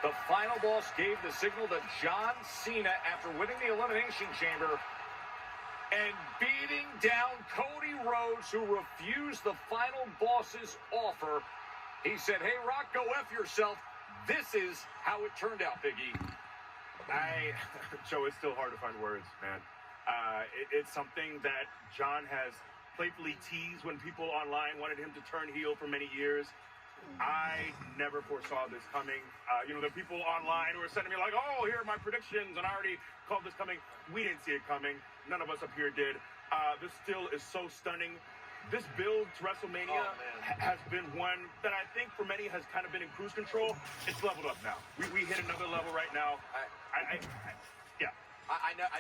The final boss gave the signal to John Cena after winning the Elimination Chamber and beating down Cody Rhodes, who refused the final boss's offer. He said, hey, Rock, go F yourself. This is how it turned out, Big E. Joe, it's still hard to find words, man. It's something that John has playfully teased when people online wanted him to turn heel for many years. I never foresaw this coming. The people online who were sending me like, oh, here are my predictions, and I already called this coming. We didn't see it coming. None of us up here did. This still is so stunning. This build to WrestleMania has been one that I think for many has kind of been in cruise control. It's leveled up now. We hit another level right now. I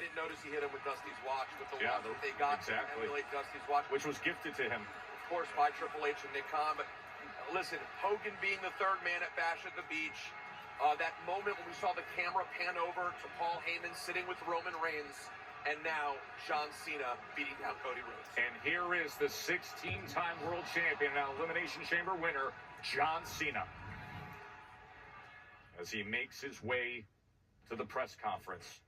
didn't notice he hit him with Dusty's watch, with the watch that they got to emulate Dusty's watch, which was gifted to him, of course, by Triple H and Nick Khan. But listen, Hogan being the third man at Bash at the Beach, that moment when we saw the camera pan over to Paul Heyman sitting with Roman Reigns, and now John Cena beating down Cody Rhodes. And here is the 16-time world champion, now Elimination Chamber winner, John Cena, as he makes his way to the press conference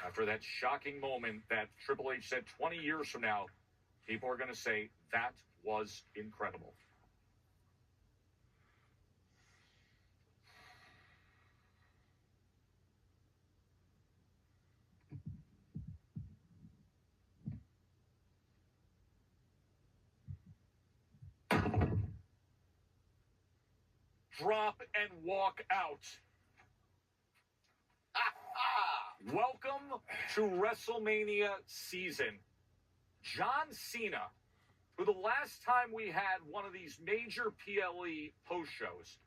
after that shocking moment that Triple H said 20 years from now, people are going to say, that was incredible. Drop and walk out. Welcome to WrestleMania season. John Cena, who the last time we had one of these major PLE post shows,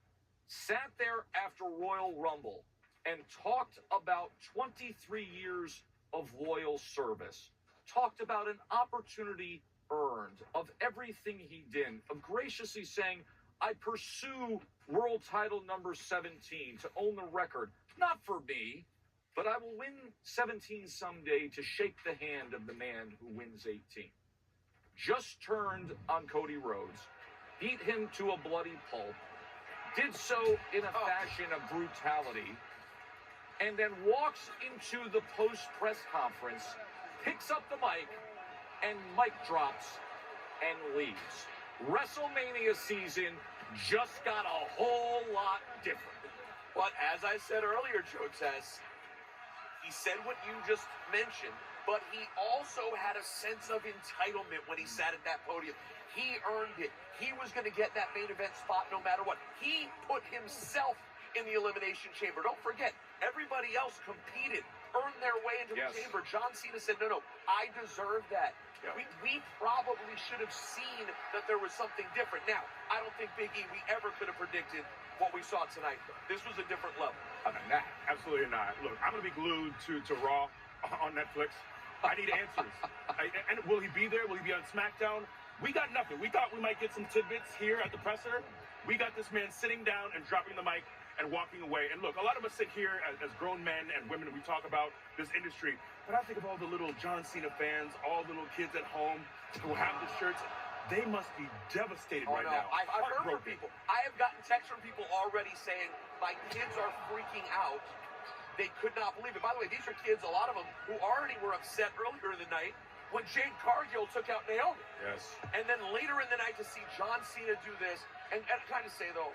sat there after Royal Rumble and talked about 23 years of loyal service, talked about an opportunity earned, of everything he did, of graciously saying, I pursue world title number 17 to own the record, not for me, but I will win 17 someday to shake the hand of the man who wins 18. Just turned on Cody Rhodes, beat him to a bloody pulp, did so in a fashion of brutality, and then walks into the post-press conference, picks up the mic, and mic drops and leaves. WrestleMania season just got a whole lot different. But as I said earlier, Joe Tess, he said what you just mentioned, but he also had a sense of entitlement when he sat at that podium. He earned it. He was going to get that main event spot no matter what. He put himself in the Elimination Chamber. Don't forget, everybody else competed, earned their way into the chamber. John Cena said, no, I deserve that. We probably should have seen that there was something different. Now, I don't think, Big E, we ever could have predicted what we saw tonight. This was a different level. Nah, absolutely not. Look, I'm going to be glued to Raw on Netflix. I need answers. And will he be there? Will he be on SmackDown? We got nothing. We thought we might get some tidbits here at the presser. We got this man sitting down and dropping the mic and walking away. And look, a lot of us sit here as grown men and women, and we talk about this industry. But I think of all the little John Cena fans, all the little kids at home who have the shirts. They must be devastated right now. I've heard from people. I have gotten texts from people already saying, my kids are freaking out. They could not believe it. By the way, these are kids, a lot of them, who already were upset earlier in the night when Jade Cargill took out Naomi. Yes. And then later in the night to see John Cena do this. And kind of say, though,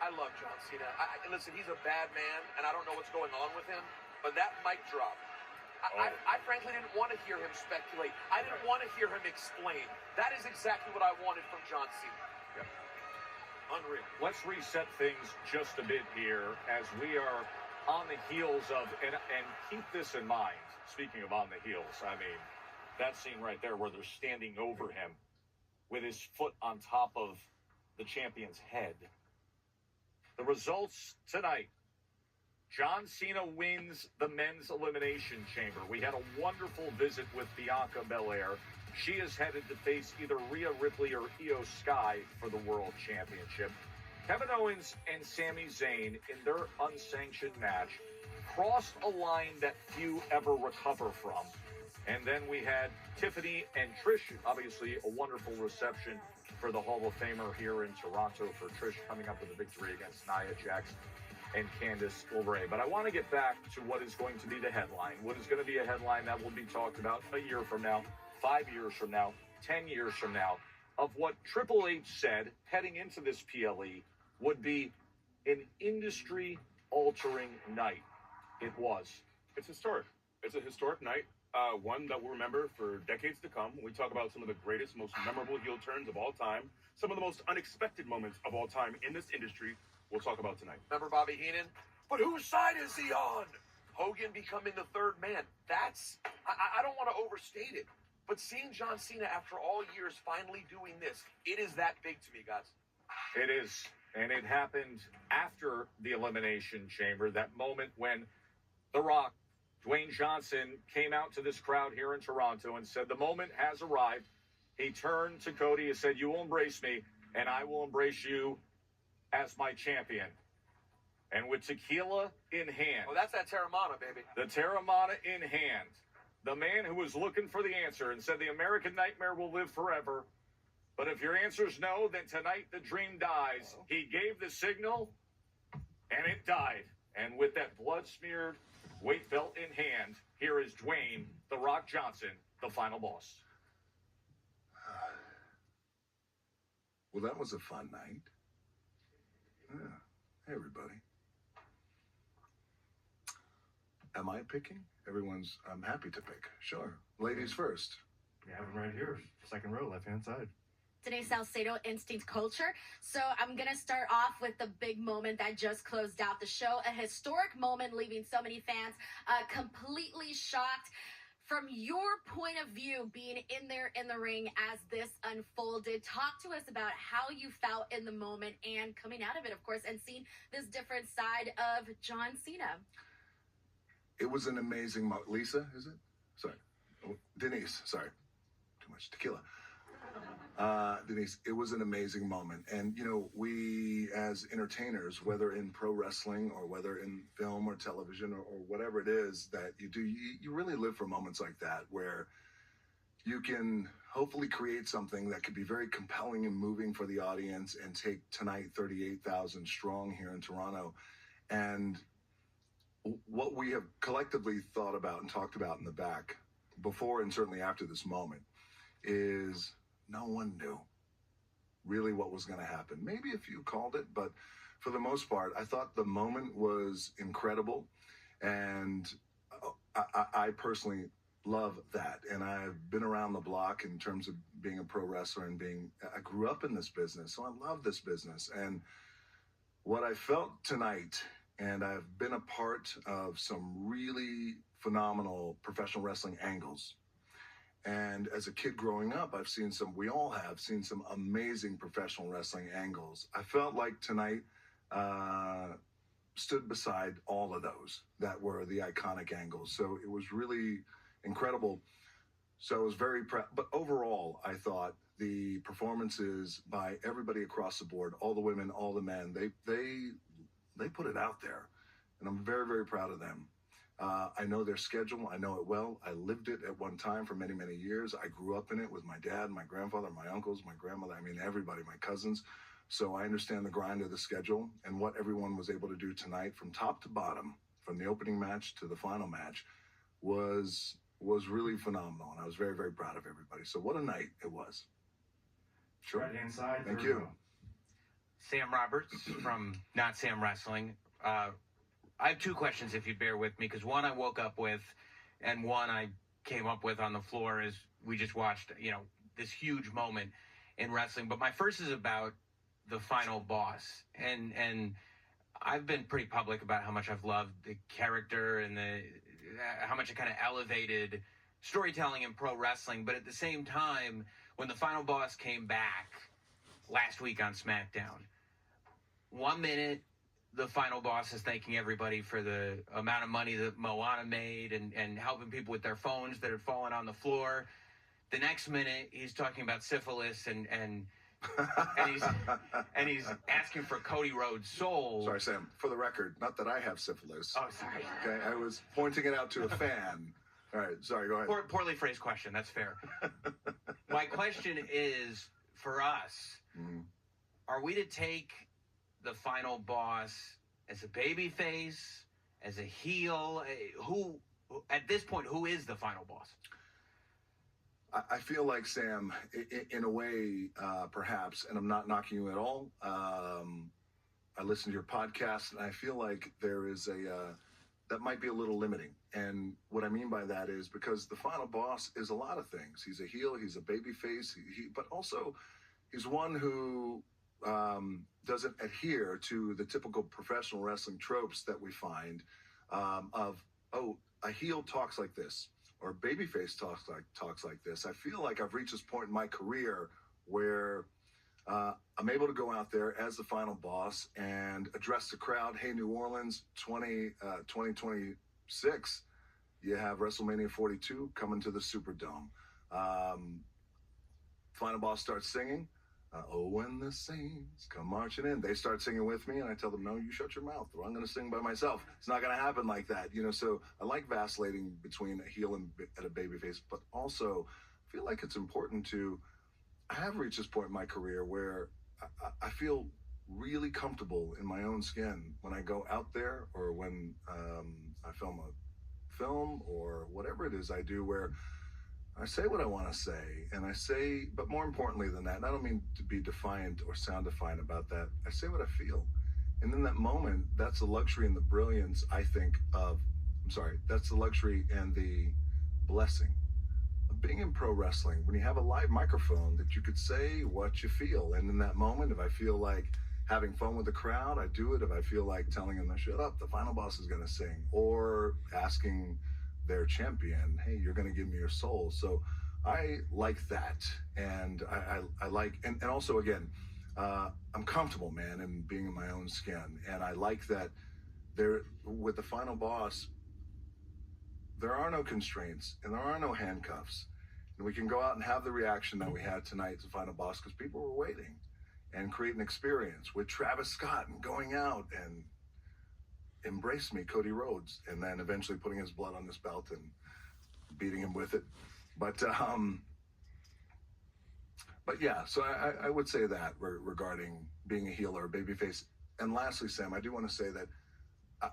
I love John Cena. Listen, he's a bad man, and I don't know what's going on with him. But that mic drop, I frankly didn't want to hear him speculate. I didn't want to hear him explain. That is exactly what I wanted from John Cena. Unreal. Let's reset things just a bit here as we are on the heels of, and keep this in mind, speaking of on the heels, I mean, that scene right there where they're standing over him with his foot on top of the champion's head. The results tonight. John Cena wins the men's elimination chamber. We had a wonderful visit with Bianca Belair. She is headed to face either Rhea Ripley or Io Sky for the World Championship. Kevin Owens and Sami Zayn in their unsanctioned match crossed a line that few ever recover from. And then we had Tiffany and Trish, obviously a wonderful reception for the Hall of Famer here in Toronto for Trish coming up with a victory against Nia Jax. and Candice LeRae. But I want to get back to what is going to be the headline. What is going to be a headline that will be talked about a year from now, 5 years from now, 10 years from now, of what Triple H said heading into this PLE would be an industry-altering night. It was. It's historic. It's a historic night, one that we'll remember for decades to come. We talk about some of the greatest, most memorable heel turns of all time, some of the most unexpected moments of all time in this industry. We'll talk about tonight. Remember Bobby Heenan? But whose side is he on? Hogan becoming the third man. That's, I don't want to overstate it, but seeing John Cena after all years finally doing this, it is that big to me, guys. It is. And it happened after the Elimination Chamber, that moment when The Rock, Dwayne Johnson, came out to this crowd here in Toronto and said, the moment has arrived. He turned to Cody and said, you will embrace me, and I will embrace you as my champion. And with tequila in hand. Oh, that's that Terramana, baby. The Terramana in hand. The man who was looking for the answer and said the American Nightmare will live forever. But if your answer is no, then tonight the dream dies. He gave the signal, and it died. And with that blood-smeared weight belt in hand, here is Dwayne "The Rock" Johnson, the final boss. Well, that was a fun night. Yeah. Hey, everybody. Am I picking? I'm happy to pick. Sure. Ladies first. We have him right here, second row, left-hand side. Denise Salcedo, Instinct Culture. So I'm going to start off with the big moment that just closed out the show. A historic moment, leaving so many fans completely shocked. From your point of view, being in there in the ring as this unfolded, talk to us about how you felt in the moment and coming out of it, of course, and seeing this different side of John Cena. It was an amazing moment. Lisa, is it? Sorry. Oh, Denise, sorry. Too much tequila. Denise, it was an amazing moment. And, you know, we as entertainers, whether in pro wrestling or whether in film or television or whatever it is that you do, you really live for moments like that where you can hopefully create something that could be very compelling and moving for the audience and take tonight 38,000 strong here in Toronto. And what we have collectively thought about and talked about in the back before and certainly after this moment is no one knew really what was going to happen. Maybe a few called it, but for the most part, I thought the moment was incredible. And I personally love that. And I've been around the block in terms of being a pro wrestler and I grew up in this business. So I love this business. And what I felt tonight, and I've been a part of some really phenomenal professional wrestling angles. And as a kid growing up, we all have seen some amazing professional wrestling angles. I felt like tonight stood beside all of those that were the iconic angles. So it was really incredible. So I was very proud. But overall, I thought the performances by everybody across the board, all the women, all the men, they put it out there. And I'm very, very proud of them. I know their schedule. I know it well. I lived it at one time for many, many years. I grew up in it with my dad, my grandfather, my uncles, my grandmother. I mean, everybody, my cousins. So I understand the grind of the schedule and what everyone was able to do tonight from top to bottom, from the opening match to the final match was really phenomenal. And I was very, very proud of everybody. So what a night it was. Sure. Right-hand side. Thank you. Sam Roberts from Not Sam Wrestling. I have two questions, if you bear with me, because one I woke up with, and one I came up with on the floor as we just watched, you know, this huge moment in wrestling. But my first is about the final boss, and I've been pretty public about how much I've loved the character and how much it kind of elevated storytelling in pro wrestling. But at the same time, when the final boss came back last week on SmackDown, 1 minute, the final boss is thanking everybody for the amount of money that Moana made and helping people with their phones that had fallen on the floor. The next minute, he's talking about syphilis and he's asking for Cody Rhodes' soul. Sorry, Sam. For the record, not that I have syphilis. Oh, sorry. Okay, I was pointing it out to a fan. All right, sorry, go ahead. Poorly phrased question. That's fair. My question is, for us, are we to take the final boss as a baby face, as a heel? Who, at this point, who is the final boss? I feel like, Sam, in a way, perhaps, and I'm not knocking you at all. I listen to your podcast, and I feel like there is that might be a little limiting. And what I mean by that is because the final boss is a lot of things. He's a heel, he's a baby face, but also he's one who doesn't adhere to the typical professional wrestling tropes that we find of, oh, a heel talks like this, or babyface talks like this. I feel like I've reached this point in my career where I'm able to go out there as the final boss and address the crowd. Hey, New Orleans, 2026, you have WrestleMania 42 coming to the Superdome. Final boss starts singing. Oh, when the saints come marching in, they start singing with me, and I tell them, no, you shut your mouth, or I'm going to sing by myself. It's not going to happen like that, So I like vacillating between a heel and a babyface, but also I feel like it's important I have reached this point in my career where I feel really comfortable in my own skin when I go out there, or when I film a film, or whatever it is I do, where I say what I want to say, and I say, but more importantly than that, and I don't mean to be defiant or sound defiant about that, I say what I feel. And in that moment, that's the luxury and the brilliance, I think, that's the luxury and the blessing of being in pro wrestling, when you have a live microphone that you could say what you feel. And in that moment, if I feel like having fun with the crowd, I do it. If I feel like telling them to shut up, the final boss is going to sing, or asking their champion, hey, you're going to give me your soul. So I like that. And I like, and also, again, I'm comfortable, man, in being in my own skin. And I like that with the final boss, there are no constraints and there are no handcuffs. And we can go out and have the reaction that we had tonight as the final boss, because people were waiting, and create an experience with Travis Scott and going out and embrace me, Cody Rhodes, and then eventually putting his blood on his belt and beating him with it. But yeah, so I would say that regarding being a heel or a babyface. And lastly, Sam, I do want to say that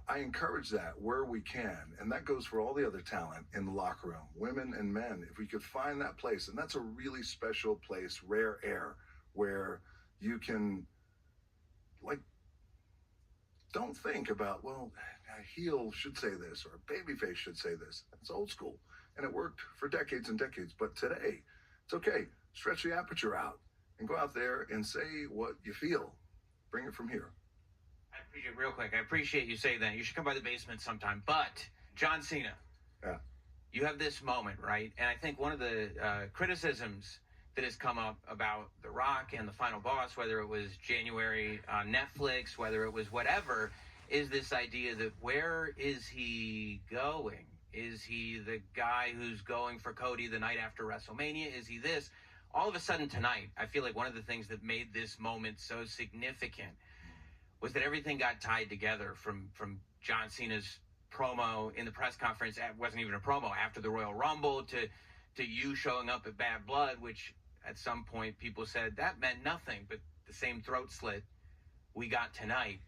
I encourage that where we can, and that goes for all the other talent in the locker room, women and men. If we could find that place, and that's a really special place, rare air, where you can, like, don't think about, well, a heel should say this, or a babyface should say this. It's old school, and it worked for decades and decades. But today, it's okay. Stretch the aperture out and go out there and say what you feel. Bring it from here. I appreciate you saying that. You should come by the basement sometime. But John Cena, yeah, you have this moment, right? And I think one of the criticisms that has come up about The Rock and the final boss, whether it was January on Netflix, whether it was whatever, is this idea that where is he going? Is he the guy who's going for Cody the night after WrestleMania? Is he this? All of a sudden tonight, I feel like one of the things that made this moment so significant was that everything got tied together, from John Cena's promo in the press conference. It wasn't even a promo, after the Royal Rumble, to you showing up at Bad Blood, which at some point people said that meant nothing, but the same throat slit we got tonight.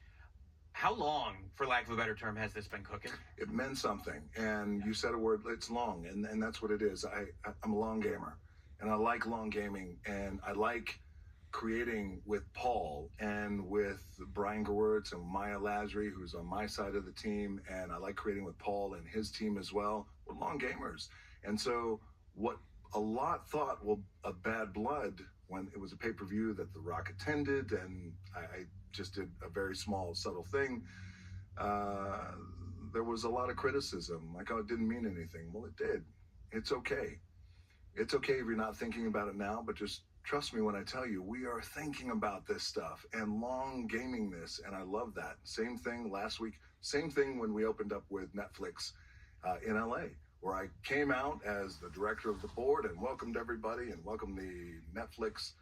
How long, for lack of a better term, has this been cooking? It meant something, and you said a word, it's long, and that's what it is. I'm a long gamer, and I like long gaming, and I like creating with Paul and with Brian Gewirtz and Maya Lazary, who's on my side of the team, and I like creating with Paul and his team as well. We're long gamers. And so what a lot thought, well, a Bad Blood, when it was a pay-per-view that The Rock attended, and I just did a very small, subtle thing, there was a lot of criticism, like, oh, it didn't mean anything. Well, it did. It's okay. It's okay if you're not thinking about it now, but just trust me when I tell you, we are thinking about this stuff and long gaming this, and I love that. Same thing last week, same thing when we opened up with Netflix in LA, where I came out as the director of the board and welcomed everybody and welcomed the Netflix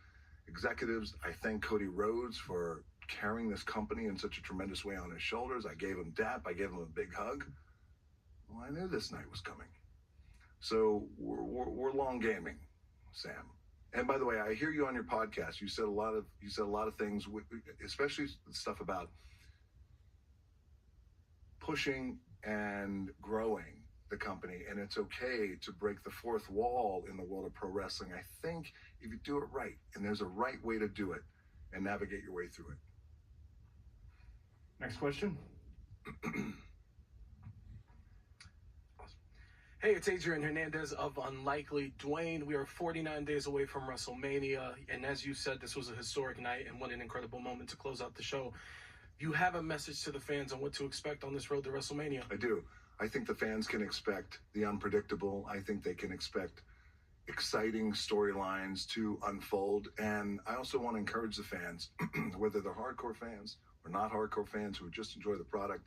executives. I thank Cody Rhodes for carrying this company in such a tremendous way on his shoulders. I gave him dap, I gave him a big hug. Well, I knew this night was coming. So we're long gaming, Sam. And by the way, I hear you on your podcast. You said a lot of things, especially stuff about pushing and growing the company, and it's okay to break the fourth wall in the world of pro wrestling. I think if you do it right, and there's a right way to do it, and navigate your way through it. Next question. Hey, it's Adrian Hernandez of Unlikely. Dwayne, we are 49 days away from WrestleMania, and as you said, this was a historic night and what an incredible moment to close out the show. You have a message to the fans on what to expect on this road to WrestleMania. I do. I think the fans can expect the unpredictable. I think they can expect exciting storylines to unfold. And I also want to encourage the fans, whether they're hardcore fans or not hardcore fans who just enjoy the product,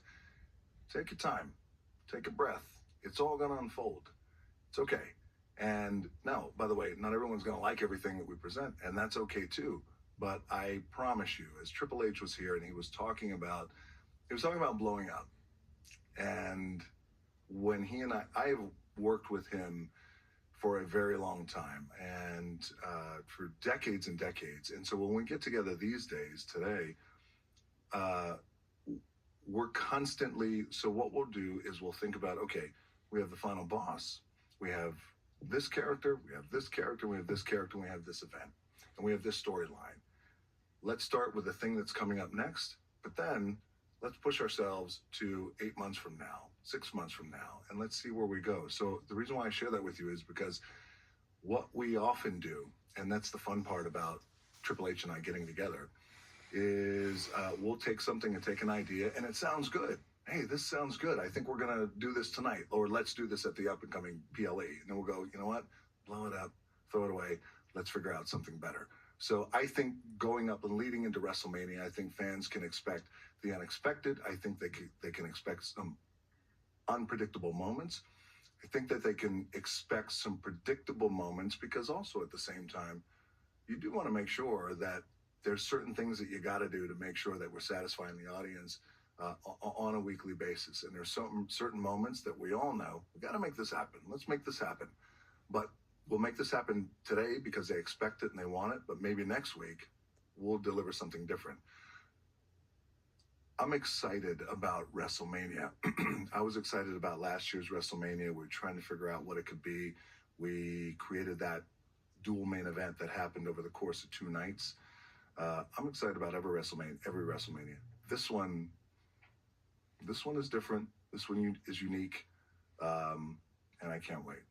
take your time, take a breath. It's all going to unfold. It's okay. And no, by the way, not everyone's going to like everything that we present, and that's okay too. But I promise you, as Triple H was here and he was talking about blowing up. And when he and I've worked with him for a very long time, and for decades and decades. And so when we get together these days, today, we're constantly, so what we'll do is we'll think about, okay, we have the final boss, we have this character, we have this character, we have this character, we have this event, and we have this storyline. Let's start with the thing that's coming up next, but then let's push ourselves to 8 months from now, 6 months from now, and let's see where we go. So the reason why I share that with you is because what we often do, and that's the fun part about Triple H and I getting together, is we'll take something and take an idea, and it sounds good. Hey, this sounds good. I think we're going to do this tonight, or let's do this at the up-and-coming PLE. And then we'll go, you know what? Blow it up, throw it away. Let's figure out something better. So I think going up and leading into WrestleMania, I think fans can expect the unexpected. I think they can expect some unpredictable moments. I think that they can expect some predictable moments, because also at the same time, you do want to make sure that there's certain things that you got to do to make sure that we're satisfying the audience on a weekly basis. And there's certain moments that we all know, we got to make this happen. Let's make this happen. But we'll make this happen today because they expect it and they want it. But maybe next week we'll deliver something different. I'm excited about WrestleMania. I was excited about last year's WrestleMania. We're trying to figure out what it could be. We created that dual main event that happened over the course of 2 nights. I'm excited about every WrestleMania. This one is different. This one is unique, and I can't wait.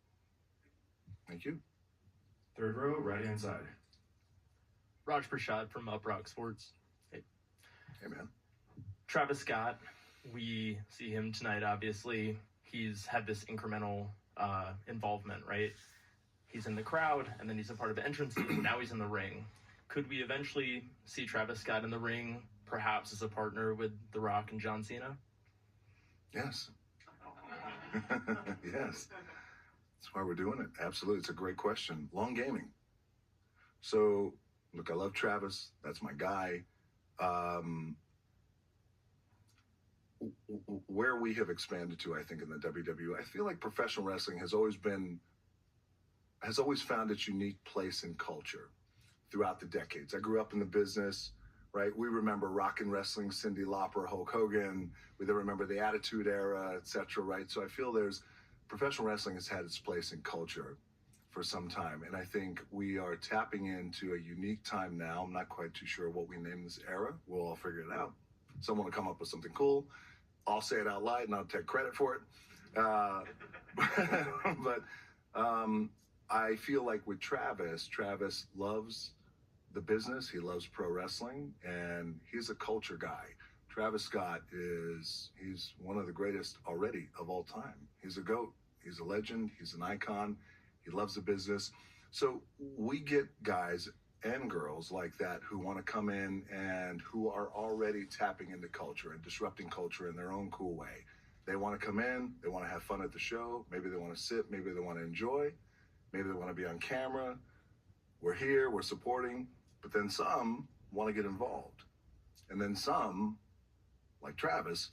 Thank you. Third row, right-hand side. Raj Prashad from Uprock Sports. Hey, man. Travis Scott, we see him tonight, obviously. He's had this incremental involvement, right? He's in the crowd, and then he's a part of the entrance team. Now he's in the ring. Could we eventually see Travis Scott in the ring, perhaps as a partner with The Rock and John Cena? Yes. Yes. That's why we're doing it. Absolutely. It's a great question. Long gaming. So, look, I love Travis. That's my guy. Where we have expanded to, I think, in the WWE, I feel like professional wrestling has always found its unique place in culture throughout the decades. I grew up in the business, right? We remember rock and wrestling, Cyndi Lauper, Hulk Hogan. We then remember the Attitude Era, etc., right? So I feel professional wrestling has had its place in culture for some time. And I think we are tapping into a unique time now. I'm not quite too sure what we name this era. We'll all figure it out. Someone will come up with something cool. I'll say it out loud and I'll take credit for it. But I feel like with Travis loves the business. He loves pro wrestling, and he's a culture guy. Travis Scott he's one of the greatest already of all time. He's a GOAT. He's a legend. He's an icon. He loves the business. So we get guys and girls like that who want to come in and who are already tapping into culture and disrupting culture in their own cool way. They want to come in. They want to have fun at the show. Maybe they want to sit. Maybe they want to enjoy. Maybe they want to be on camera. We're here. We're supporting. But then some want to get involved. And then some, like Travis,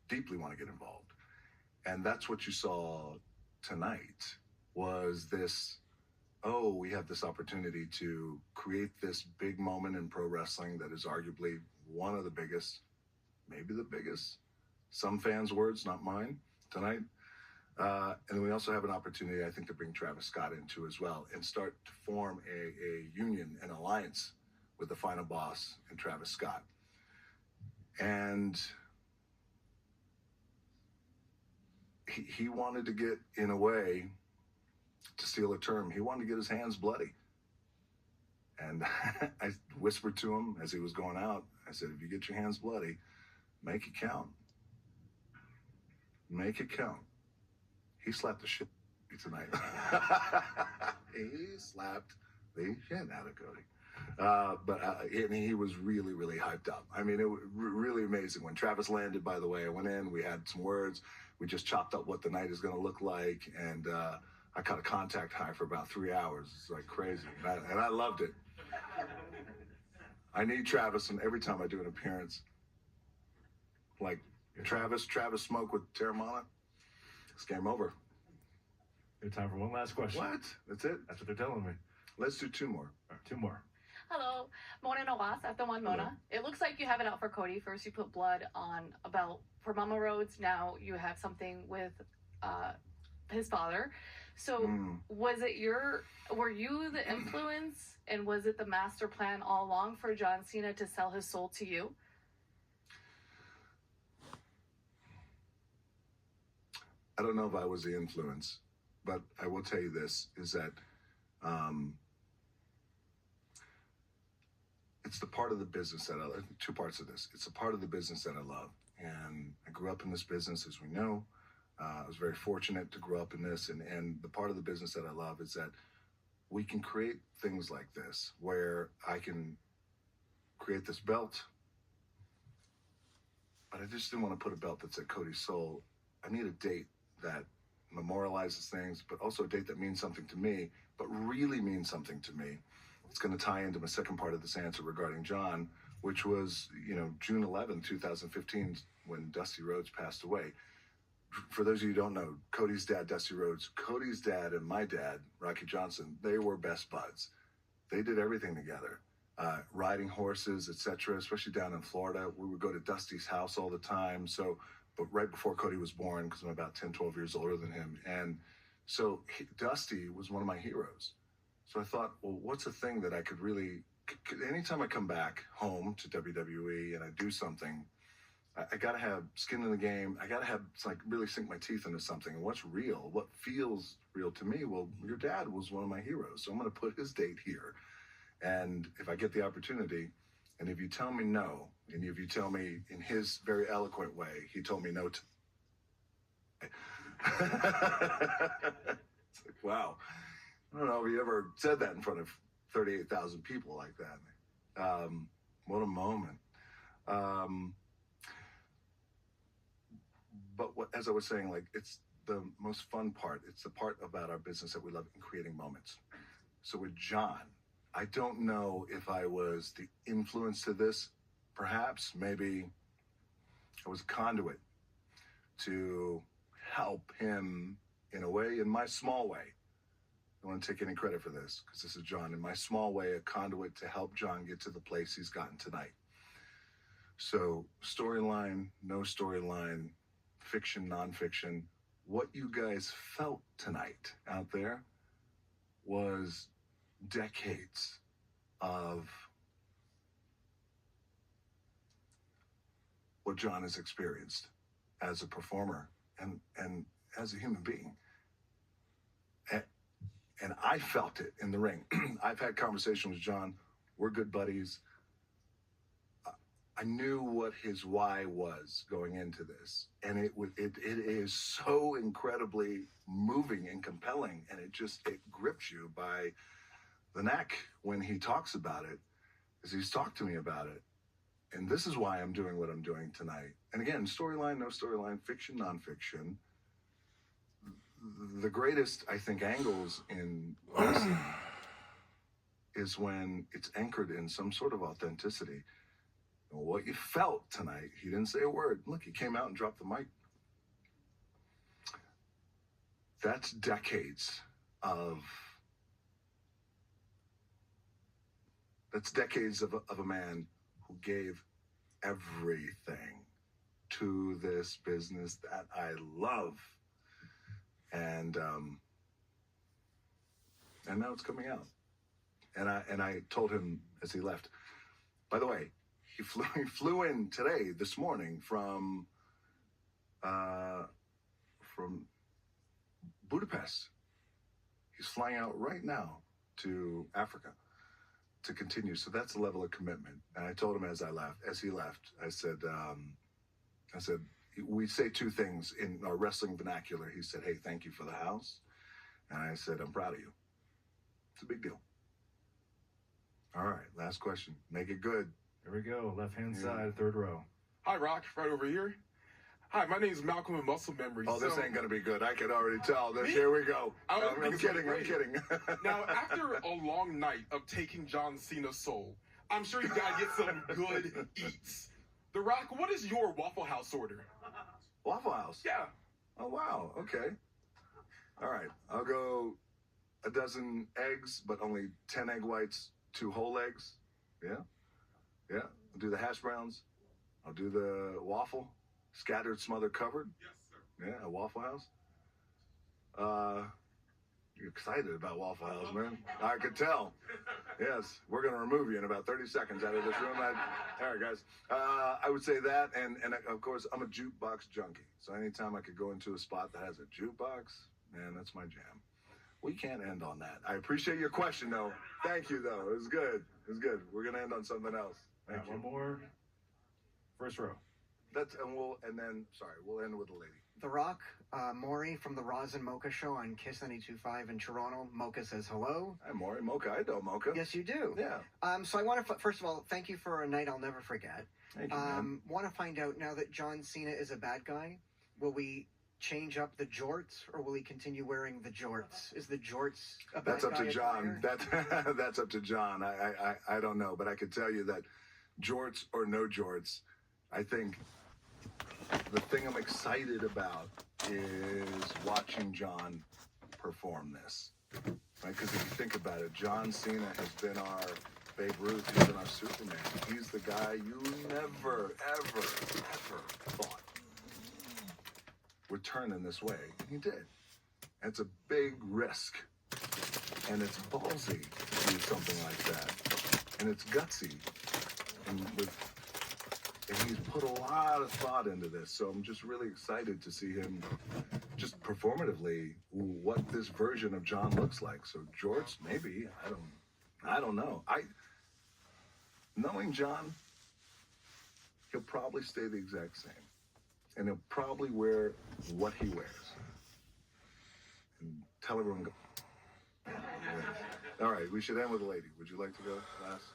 deeply want to get involved. And that's what you saw tonight, was this, we have this opportunity to create this big moment in pro wrestling that is arguably one of the biggest, maybe the biggest some fans' words, not mine, tonight. And then we also have an opportunity, I think, to bring Travis Scott into as well and start to form a union, an alliance with the final boss and Travis Scott. And he wanted to get, in a way, to steal a term, he wanted to get his hands bloody. And I whispered to him as he was going out, I said, if you get your hands bloody, make it count. Make it count. He slapped the shit tonight. He slapped the shit out of Cody. And he was really, really hyped up. I mean, it was really amazing. When Travis landed, by the way, I went in, we had some words. We just chopped up what the night is going to look like. And I caught a contact high for about 3 hours. It's like crazy. And I loved it. I need Travis, and every time I do an appearance, like Travis smoke with Terramana, it's game over. We have time for one last question. What? That's it? That's what they're telling me. Let's do 2 more. All right, 2 more. Hello, Mona Nawas, after one Mona. It looks like you have it out for Cody. First you put blood on a belt for Mama Rhodes. Now you have something with his father. So were you the influence, and was it the master plan all along for John Cena to sell his soul to you? I don't know if I was the influence, but I will tell you this, is that it's the part of the business that I love. 2 parts of this. It's a part of the business that I love. And I grew up in this business, as we know. I was very fortunate to grow up in this. And the part of the business that I love is that we can create things like this, where I can create this belt, but I just didn't want to put a belt that said Cody's Soul. I need a date that memorializes things, but also a date that means something to me, but really means something to me. It's going to tie into my second part of this answer regarding John, which was, June 11, 2015, when Dusty Rhodes passed away. For those of you who don't know, Cody's dad, Dusty Rhodes, Cody's dad and my dad, Rocky Johnson, they were best buds. They did everything together, riding horses, etc., especially down in Florida. We would go to Dusty's house all the time. But right before Cody was born, because I'm about 10, 12 years older than him. And so Dusty was one of my heroes. So I thought, well, what's a thing that I could really, anytime I come back home to WWE and I do something, I got to have skin in the game. I got to have, really sink my teeth into something. And what's real? What feels real to me? Well, your dad was one of my heroes. So I'm going to put his date here. And if I get the opportunity, and if you tell me no, and if you tell me in his very eloquent way, he told me no to. It's like, wow. I don't know if you ever said that in front of 38,000 people like that. What a moment. But as I was saying, it's the most fun part. It's the part about our business that we love, in creating moments. So with John, I don't know if I was the influence to this. Perhaps, maybe I was a conduit to help him in a way, in my small way. I don't want to take any credit for this, because this is John. In my small way, a conduit to help John get to the place he's gotten tonight. So storyline, no storyline, fiction, nonfiction. What you guys felt tonight out there was decades of what John has experienced as a performer and as a human being. And I felt it in the ring. I've had conversations with John. We're good buddies. I knew what his why was going into this. And it is so incredibly moving and compelling. And it grips you by the neck when he talks about it, as he's talked to me about it. And this is why I'm doing what I'm doing tonight. And again, storyline, no storyline, fiction, nonfiction. The greatest, I think, angles in wrestling is when it's anchored in some sort of authenticity. And what you felt tonight, he didn't say a word. Look, he came out and dropped the mic. That's decades of a man who gave everything to this business that I love. And now it's coming out. And I told him as he left. By the way, he flew in today, this morning, from Budapest. He's flying out right now to Africa to continue. So that's the level of commitment. And I told him as he left, I said, we say two things in our wrestling vernacular. He said, hey, thank you for the house. And I said, I'm proud of you. It's a big deal. All right, last question. Make it good. Here we go. Left-hand side, third row. Hi, Rock. Right over here. Hi, my name's Malcolm in Muscle Memory. Oh, this ain't going to be good. I can already tell. Here we go. I'm kidding. Now, after a long night of taking John Cena's soul, I'm sure you got to get some good eats. The Rock, what is your Waffle House order? Waffle House? Yeah. Oh, wow. Okay. All right. I'll go a dozen eggs, but only 10 egg whites, 2 whole eggs. Yeah. I'll do the hash browns. I'll do the waffle. Scattered, smothered, covered. Yes, sir. Yeah, a Waffle House. You're excited about Waffle House, man. I could tell. Yes, we're going to remove you in about 30 seconds out of this room. All right, guys. I would say that, and of course, I'm a jukebox junkie. So anytime I could go into a spot that has a jukebox, man, that's my jam. We can't end on that. I appreciate your question, though. Thank you, though. It was good. We're going to end on something else. Thank you. One more. First row. We'll end with the lady. The Rock, Maury from the Roz and Mocha show on Kiss 92.5 in Toronto. Mocha says hello. Hi, Maury. Mocha. I know Mocha. Yes, you do. Yeah. So I want to, first of all, thank you for a night I'll never forget. Thank you, man. Want to find out, now that John Cena is a bad guy, will we change up the jorts, or will he continue wearing the jorts? Is the jorts a bad That's up guy to John. attire? That's up to John. I don't know, but I can tell you that jorts or no jorts, I think the thing I'm excited about is watching John perform this. Right? Because if you think about it, John Cena has been our Babe Ruth, he's been our Superman. He's the guy you never, ever thought would turn in this way. He did. It's a big risk. And it's ballsy to do something like that. And it's gutsy. And he's put a lot of thought into this. So I'm just really excited to see him just performatively what this version of John looks like. So George, maybe, I don't know. Knowing John, he'll probably stay the exact same. And he'll probably wear what he wears. And tell everyone, go. Yeah. All right, we should end with a lady. Would you like to go last?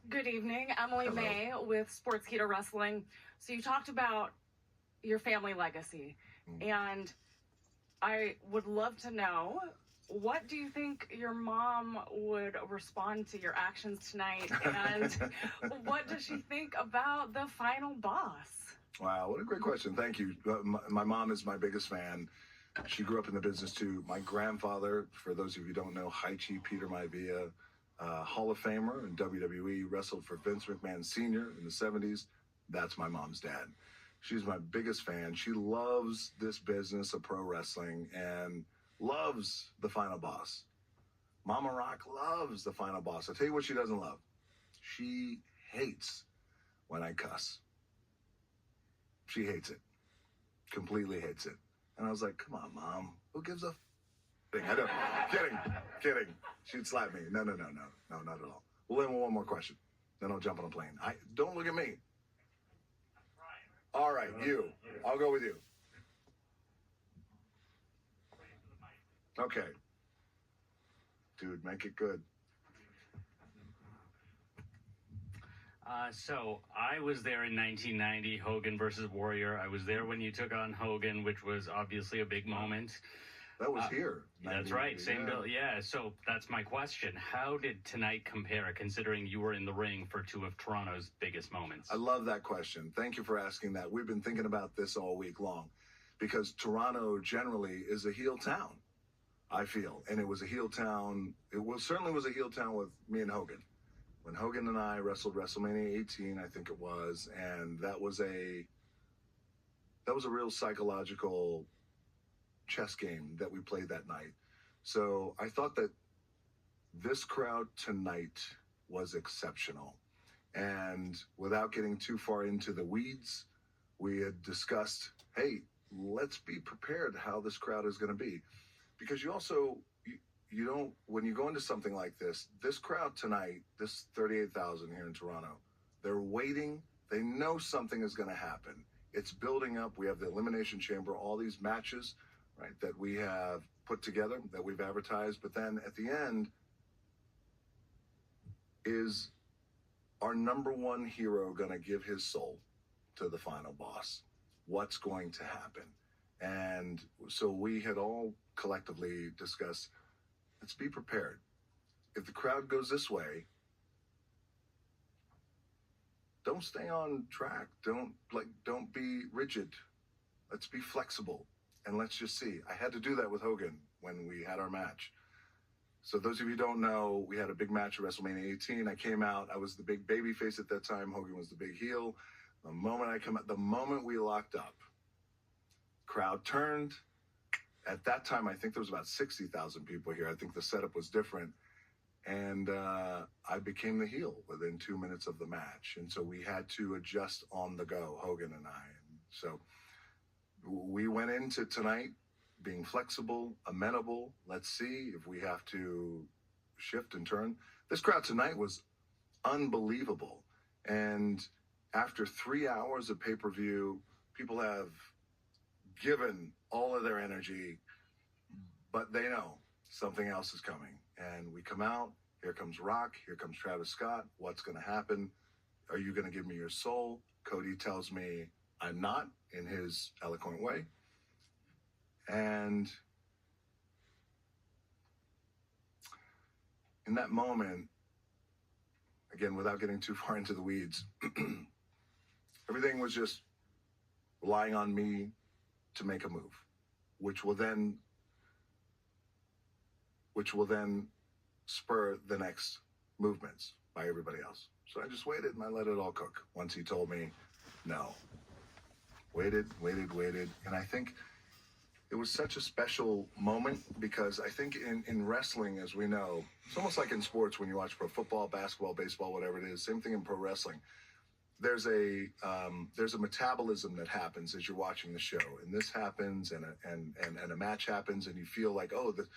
Good evening, Emily Hello. May with Sportskeeda Wrestling. So you talked about your family legacy, and I would love to know, what do you think your mom would respond to your actions tonight, and what does she think about the final boss? Wow, what a great question. Thank you. My mom is my biggest fan. She grew up in the business too. My grandfather, for those of you who don't know, Haichi Peter Maivia, Hall of Famer in WWE, wrestled for Vince McMahon Sr. in the 70s. That's my mom's dad. She's my biggest fan. She loves this business of pro wrestling and loves the final boss. Mama Rock loves the final boss. I'll tell you what she doesn't love. She hates when I cuss. She hates it. Completely hates it. And I was like, come on, Mom. Who gives a I don't. Kidding. She'd slap me. No, not at all. We'll end with one more question. Then I'll jump on a plane. Don't look at me. All right, you. I'll go with you. Okay. Dude, make it good. So I was there in 1990, Hogan versus Warrior. I was there when you took on Hogan, which was obviously a big moment. That was here. That's right. Same bill. Yeah. So that's my question. How did tonight compare, considering you were in the ring for two of Toronto's biggest moments? I love that question. Thank you for asking that. We've been thinking about this all week long because Toronto generally is a heel town, I feel. And it was a heel town. Certainly was a heel town with me and Hogan. when Hogan and I wrestled WrestleMania 18, I think it was, and that was a real psychological chess game that we played that night. So I thought that this crowd tonight was exceptional. And without getting too far into the weeds, we had discussed, hey, let's be prepared how this crowd is going to be. Because you also, you don't, when you go into something like this crowd tonight, this 38,000 here in Toronto, they're waiting. They know something is going to happen. It's building up. We have the Elimination Chamber, all these matches, right, that we have put together, that we've advertised. But then at the end is our number one hero going to give his soul to the final boss? What's going to happen? And so we had all collectively discussed, let's be prepared. If the crowd goes this way, don't stay on track. Don't be rigid. Let's be flexible. And let's just see. I had to do that with Hogan when we had our match. So those of you who don't know, we had a big match at WrestleMania 18. I came out. I was the big baby face at that time. Hogan was the big heel. The moment I come out, the moment we locked up, crowd turned. At that time, I think there was about 60,000 people here. I think the setup was different. And I became the heel within 2 minutes of the match. And so we had to adjust on the go, Hogan and I. And so we went into tonight being flexible, amenable. Let's see if we have to shift and turn. This crowd tonight was unbelievable. And after 3 hours of pay-per-view, people have given all of their energy, but they know something else is coming. And we come out, here comes Rock, here comes Travis Scott. What's going to happen? Are you going to give me your soul? Cody tells me I'm not, in his eloquent way. And in that moment, again, without getting too far into the weeds, everything was just relying on me to make a move, which will then spur the next movements by everybody else. So I just waited and I let it all cook. Once he told me no, waited. And I think it was such a special moment because I think in wrestling, as we know, it's almost like in sports when you watch pro football, basketball, baseball, whatever it is, same thing in pro wrestling. There's a metabolism that happens as you're watching the show, and this happens, and a match happens, and you feel like, oh, the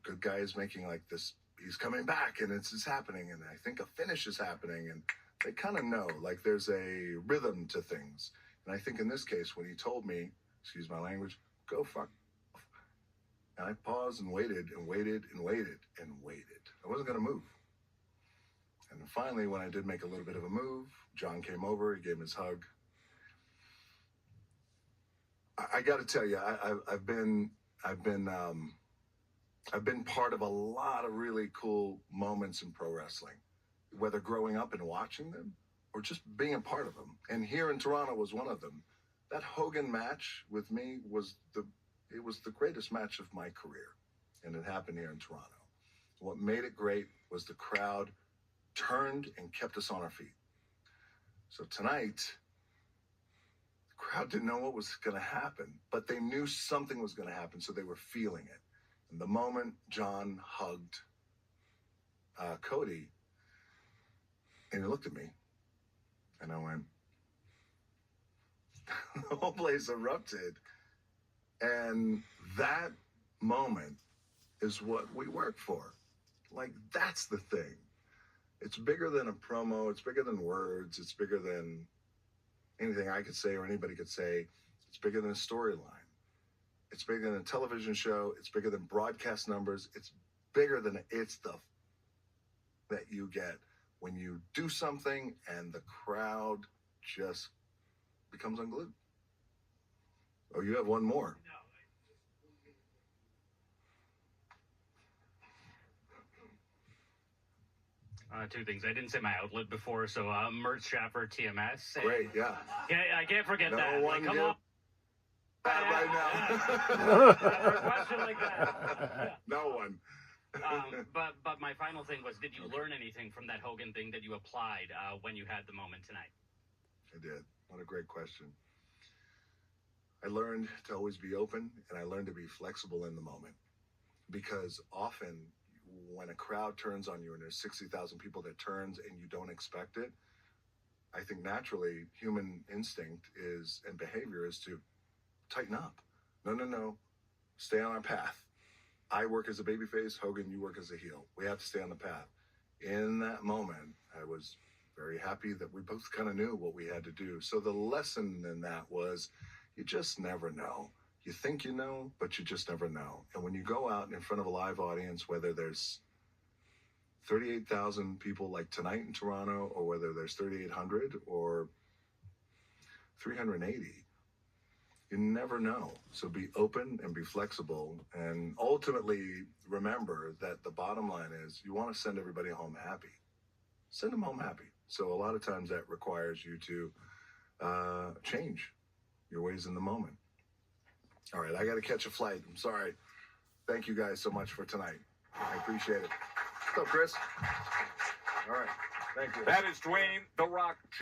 good guy is making like this, he's coming back, and it's happening, and I think a finish is happening, and they kind of know, like there's a rhythm to things. And I think in this case, when he told me, excuse my language, go fuck off, and I paused and waited and waited and waited and waited. I wasn't going to move. And then finally, when I did make a little bit of a move, John came over, he gave him his hug. I got to tell you, I've been part of a lot of really cool moments in pro wrestling, whether growing up and watching them or just being a part of them. And here in Toronto was one of them. That Hogan match with me was the greatest match of my career, and it happened here in Toronto. What made it great was the crowd turned and kept us on our feet. So tonight, the crowd didn't know what was going to happen, but they knew something was going to happen, so they were feeling it. And the moment John hugged Cody, and he looked at me, and I went, the whole place erupted. And that moment is what we work for. Like, that's the thing. It's bigger than a promo. It's bigger than words. It's bigger than anything I could say or anybody could say. It's bigger than a storyline. It's bigger than a television show. It's bigger than broadcast numbers. It's bigger than it's the that you get when you do something and the crowd just becomes unglued. Oh, you have one more. Two things. I didn't say my outlet before, so merch shop for TMS. Great, yeah. I can't forget No that. one Come give on. that right now. Never a question like that. No one. But my final thing was, did you learn anything from that Hogan thing that you applied when you had the moment tonight? I did. What a great question. I learned to always be open, and I learned to be flexible in the moment. Because often when a crowd turns on you and there's 60,000 people that turns and you don't expect it, I think naturally human instinct is and behavior is to tighten up. No. Stay on our path. I work as a babyface. Hogan, you work as a heel. We have to stay on the path. In that moment, I was very happy that we both kind of knew what we had to do. So the lesson in that was you just never know. You think you know, but you just never know. And when you go out in front of a live audience, whether there's 38,000 people like tonight in Toronto, or whether there's 3,800 or 380, you never know. So be open and be flexible. And ultimately, remember that the bottom line is you want to send everybody home happy. Send them home happy. So a lot of times that requires you to change your ways in the moment. All right, I got to catch a flight. I'm sorry. Thank you guys so much for tonight. I appreciate it. What's up, Chris? All right. Thank you. That is Dwayne "The Rock"